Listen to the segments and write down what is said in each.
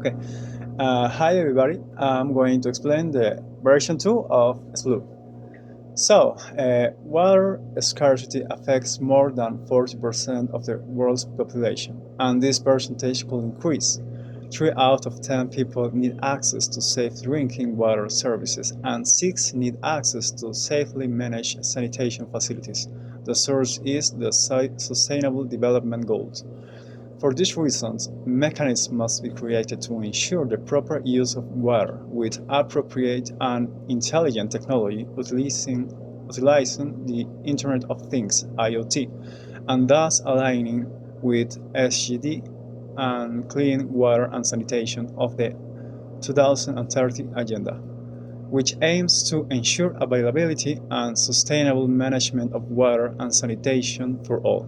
Okay, hi everybody. I'm going to explain the version 2 of Sflu. So, water scarcity affects more than 40% of the world's population, and this percentage could increase. 3 out of 10 people need access to safe drinking water services, and 6 need access to safely managed sanitation facilities. The source is the Sustainable Development Goals. For these reasons, mechanisms must be created to ensure the proper use of water with appropriate and intelligent technology utilizing the Internet of Things (IoT), and thus aligning with SGD and Clean Water and Sanitation of the 2030 Agenda, which aims to ensure availability and sustainable management of water and sanitation for all.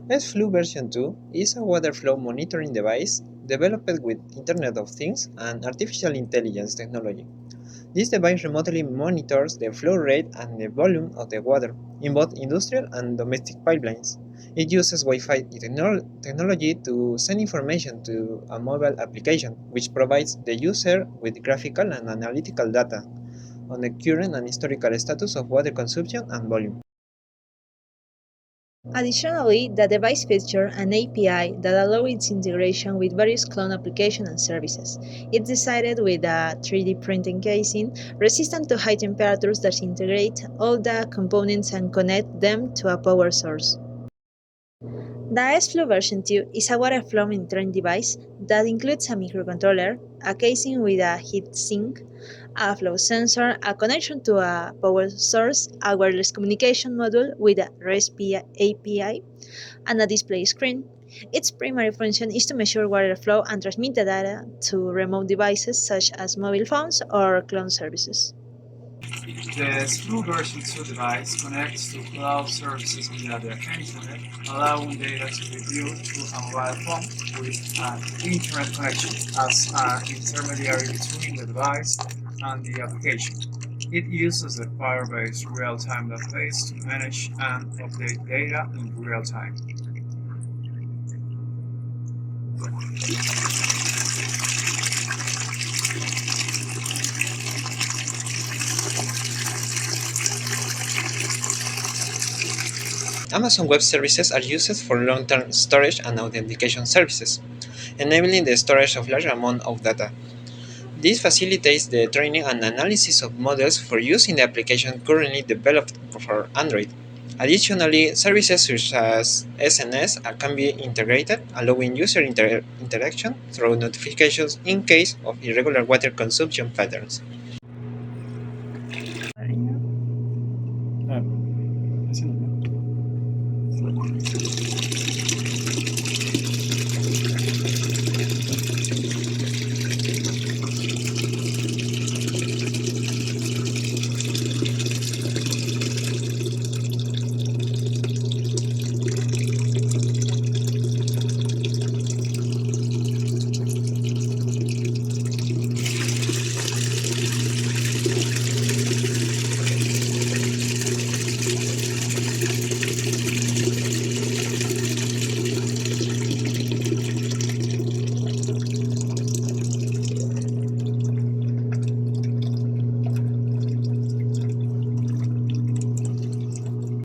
SFlu version 2 is a water flow monitoring device developed with Internet of Things and artificial intelligence technology. This device remotely monitors the flow rate and the volume of the water in both industrial and domestic pipelines. It uses Wi-Fi technology to send information to a mobile application, which provides the user with graphical and analytical data on the current and historical status of water consumption and volume. Additionally, the device features an API that allows its integration with various clone applications and services. It's designed with a 3D printing casing resistant to high temperatures that integrate all the components and connect them to a power source. The SFlu version 2 is a water flow monitoring device that includes a microcontroller, a casing with a heat sink, a flow sensor, a connection to a power source, a wireless communication module with a REST API, and a display screen. Its primary function is to measure water flow and transmit the data to remote devices such as mobile phones or clone services. The Sflu version 2 device connects to cloud services via the Internet, allowing data to be viewed through a mobile phone with an Internet connection as an intermediary between the device and the application. It uses a Firebase real-time database to manage and update data in real time. Amazon Web Services are used for long-term storage and authentication services, enabling the storage of large amounts of data. This facilitates the training and analysis of models for use in the application currently developed for Android. Additionally, services such as SNS can be integrated, allowing user interaction through notifications in case of irregular water consumption patterns.